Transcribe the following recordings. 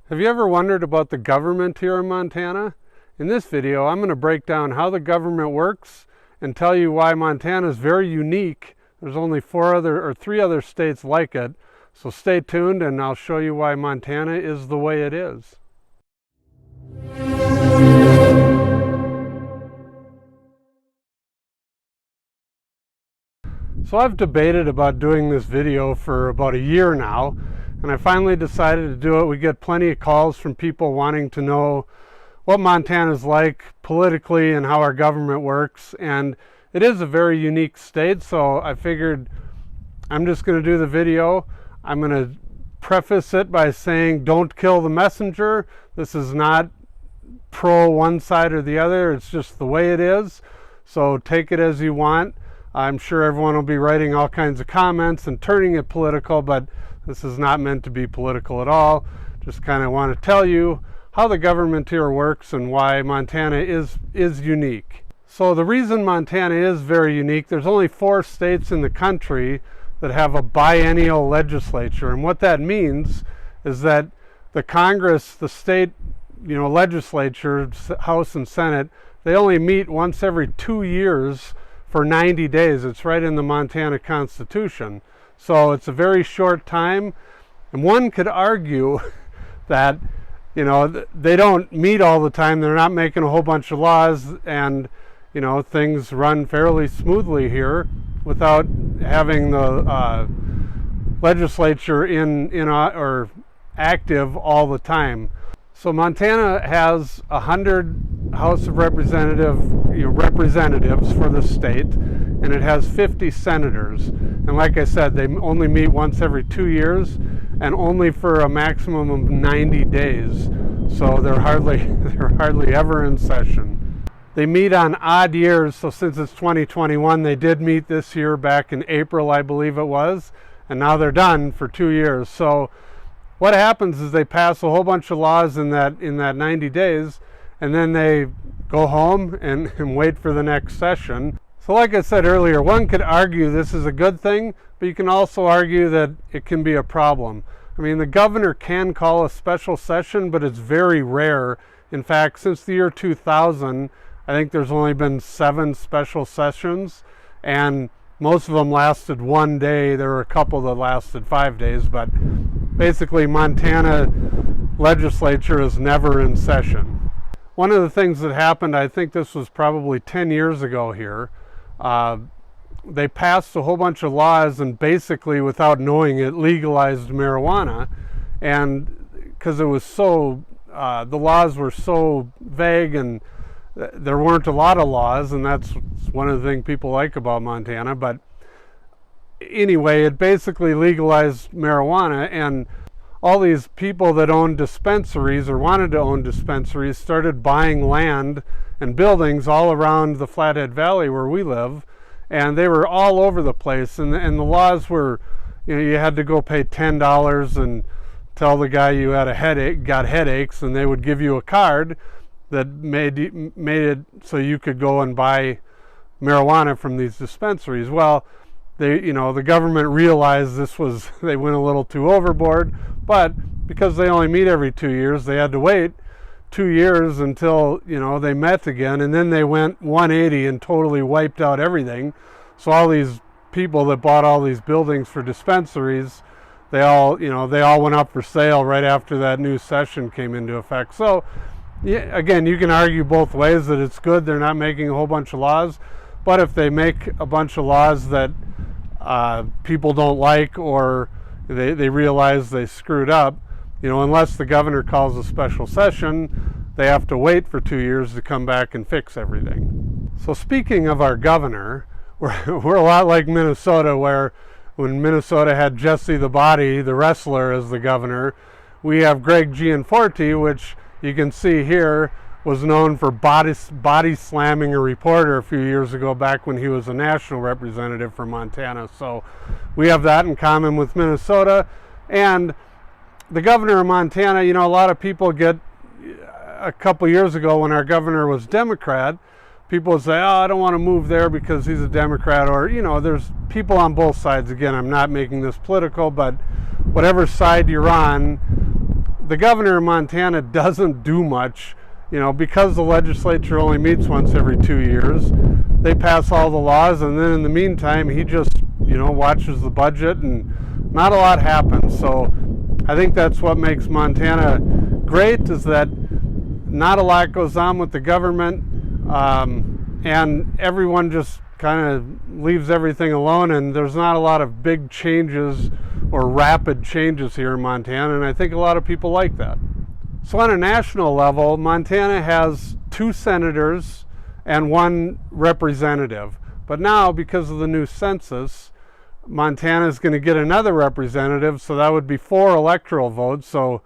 Have you ever wondered about the government here in Montana? In this video, I'm going to break down how the government works and tell you why Montana is very unique. There's only three other states like it. So stay tuned and I'll show you why Montana is the way it is. So I've debated about doing this video for about a year now, and I finally decided to do it. We get plenty of calls from people wanting to know what Montana's like politically and how our government works, and it is a very unique state, so I figured I'm just going to do the video. I'm going to preface it by saying don't kill the messenger. This is not pro one side or the other, it's just the way it is, so take it as you want. I'm sure everyone will be writing all kinds of comments and turning it political, but this is not meant to be political at all. Just kind of want to tell you how the government here works and why Montana is unique. So the reason Montana is very unique, there's only 4 states in the country that have a biennial legislature, and what that means is that the Congress, the state, legislature, House and Senate, they only meet once every 2 years for 90 days. It's right in the Montana Constitution. So it's a very short time, and one could argue that, they don't meet all the time. They're not making a whole bunch of laws, and, things run fairly smoothly here without having the legislature or active all the time. So Montana has 100 House of representatives for the state, and it has 50 senators. And like I said, they only meet once every 2 years, and only for a maximum of 90 days. So they're hardly ever in session. They meet on odd years, so since it's 2021, they did meet this year back in April, I believe it was, and now they're done for 2 years. So what happens is they pass a whole bunch of laws in that 90 days, and then they go home and wait for the next session. So like I said earlier, one could argue this is a good thing, but you can also argue that it can be a problem. I mean, the governor can call a special session, but it's very rare. In fact, since the year 2000, I think there's only been 7 special sessions, and most of them lasted 1 day. There were a couple that lasted 5 days, but basically Montana legislature is never in session. One of the things that happened, I think this was probably 10 years ago here, they passed a whole bunch of laws and basically without knowing it legalized marijuana, and because it was so, the laws were so vague and there weren't a lot of laws, and that's one of the things people like about Montana. But anyway, it basically legalized marijuana, and all these people that owned dispensaries or wanted to own dispensaries started buying land and buildings all around the Flathead Valley where we live, and they were all over the place, and the laws were, you had to go pay $10 and tell the guy you had got headaches, and they would give you a card that made it so you could go and buy marijuana from these dispensaries. Well, the government realized they went a little too overboard, but because they only meet every 2 years, they had to wait 2 years until, they met again, and then they went 180 and totally wiped out everything. So all these people that bought all these buildings for dispensaries, they all went up for sale right after that new session came into effect. So yeah, again, you can argue both ways that it's good they're not making a whole bunch of laws, but if they make a bunch of laws that people don't like, or they realize they screwed up, unless the governor calls a special session, they have to wait for 2 years to come back and fix everything. So speaking of our governor, we're a lot like Minnesota, where when Minnesota had Jesse the Body, the wrestler, as the governor, we have Greg Gianforte, which you can see here was known for body slamming a reporter a few years ago, back when he was a national representative for Montana. So we have that in common with Minnesota. And the governor of Montana, a lot of people a couple years ago when our governor was Democrat, people would say, oh, I don't want to move there because he's a Democrat, or, there's people on both sides. Again, I'm not making this political, but whatever side you're on, the governor of Montana doesn't do much, because the legislature only meets once every 2 years. They pass all the laws, and then in the meantime, he just, watches the budget, and not a lot happens. So I think that's what makes Montana great, is that not a lot goes on with the government, and everyone just kind of leaves everything alone, and there's not a lot of big changes or rapid changes here in Montana, and I think a lot of people like that. So on a national level, Montana has 2 senators and 1 representative. But now, because of the new census, Montana is going to get another representative, so that would be 4 electoral votes. So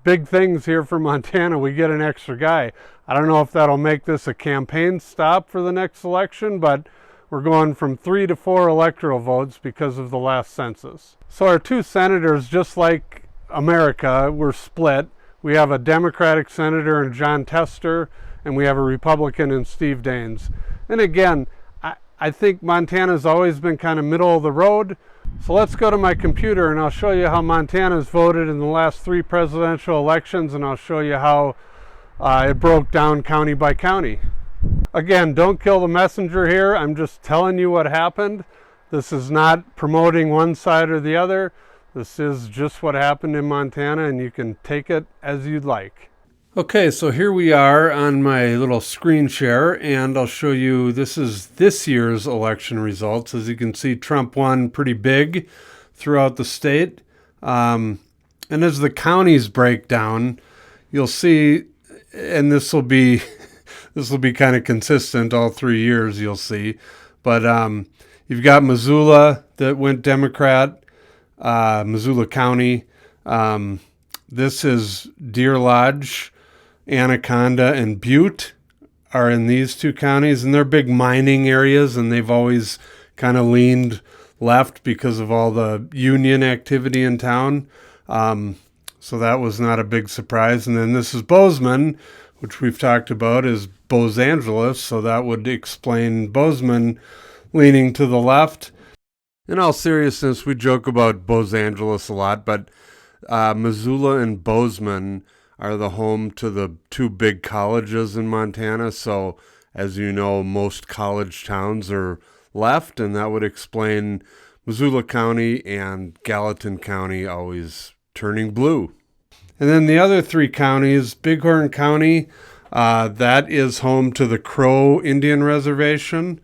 big things here for Montana. We get an extra guy. I don't know if that'll make this a campaign stop for the next election, but we're going from 3 to 4 electoral votes because of the last census. So our 2 senators, just like America, were split. We have a Democratic senator in John Tester, and we have a Republican in Steve Daines. And again, I think Montana's always been kind of middle of the road. So let's go to my computer and I'll show you how Montana's voted in the last 3 presidential elections, and I'll show you how it broke down county by county. Again, don't kill the messenger here. I'm just telling you what happened. This is not promoting one side or the other. This is just what happened in Montana, and you can take it as you'd like. Okay, so here we are on my little screen share, and I'll show you, this is this year's election results. As you can see, Trump won pretty big throughout the state. And as the counties break down, you'll see, and this will be kind of consistent all 3 years, you'll see. But you've got Missoula that went Democrat, Missoula County. This is Deer Lodge, Anaconda, and Butte are in these 2 counties, and they're big mining areas, and they've always kind of leaned left because of all the union activity in town. So that was not a big surprise. And then this is Bozeman, which we've talked about, is Los Angeles, so that would explain Bozeman leaning to the left. In all seriousness, we joke about Los Angeles a lot, but Missoula and Bozeman are the home to the 2 big colleges in Montana. So, as you know, most college towns are left, and that would explain Missoula County and Gallatin County always turning blue. And then the other 3 counties, Bighorn County, that is home to the Crow Indian Reservation.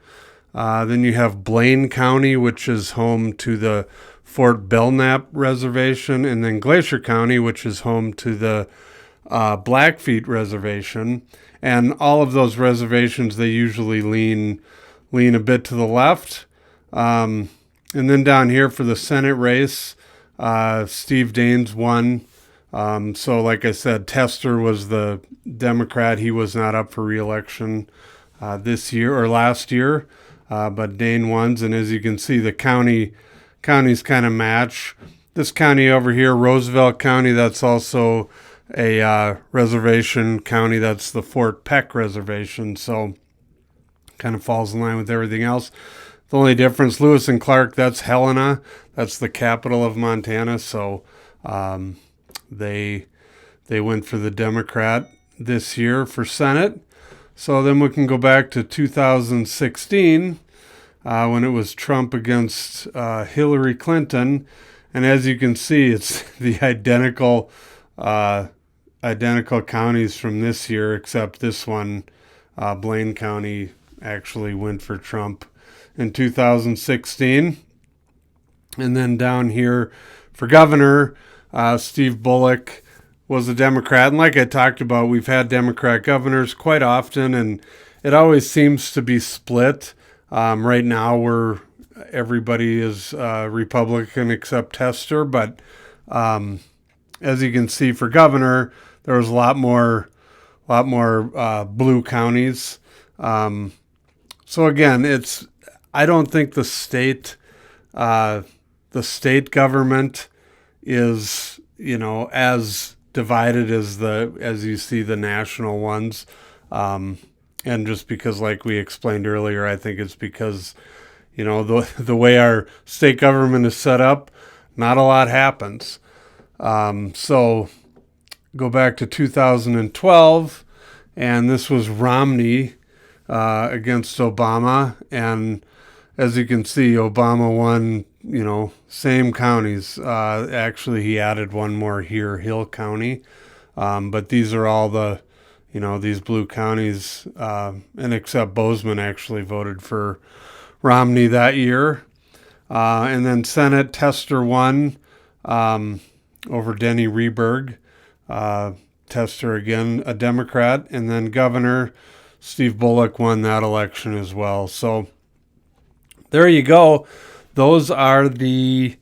Then you have Blaine County, which is home to the Fort Belknap Reservation, and then Glacier County, which is home to the Blackfeet Reservation. And all of those reservations, they usually lean a bit to the left. And then down here for the Senate race, Steve Daines won. So like I said, Tester was the Democrat. He was not up for re-election this year or last year, but Daines won. And as you can see, the counties kind of match. This county over here, Roosevelt County, that's also a reservation county. That's the Fort Peck Reservation, so kind of falls in line with everything else. The only difference, Lewis and Clark, that's Helena. That's the capital of Montana, so they went for the Democrat this year for Senate. So then we can go back to 2016 when it was Trump against Hillary Clinton. And as you can see, it's the identical counties from this year, except this one, Blaine County, actually went for Trump in 2016. And then down here for governor, Steve Bullock was a Democrat. And like I talked about, we've had Democrat governors quite often, and it always seems to be split. Right now, everybody is Republican except Tester, but as you can see for governor, there was a lot more blue counties. So again, I don't think the state government is, as divided as you see the national ones. And just because, like we explained earlier, I think it's because, the way our state government is set up, not a lot happens. So go back to 2012, and this was Romney against Obama. And as you can see, Obama won, same counties. Actually, he added one more here, Hill County. But these are all the, these blue counties, and except Bozeman actually voted for Romney that year. And then Senate, Tester won over Denny Rehberg. Tester, again, a Democrat. And then Governor, Steve Bullock won that election as well. So there you go. Those are the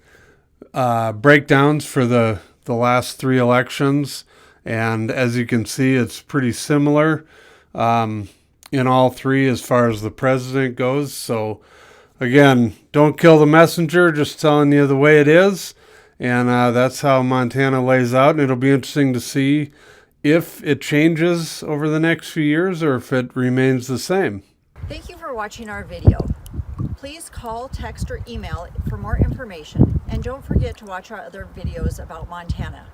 breakdowns for the last three elections. And as you can see, it's pretty similar in all three as far as the president goes. So again, don't kill the messenger, just telling you the way it is. And that's how Montana lays out. And it'll be interesting to see if it changes over the next few years or if it remains the same. Thank you for watching our video. Please call, text, or email for more information. And don't forget to watch our other videos about Montana.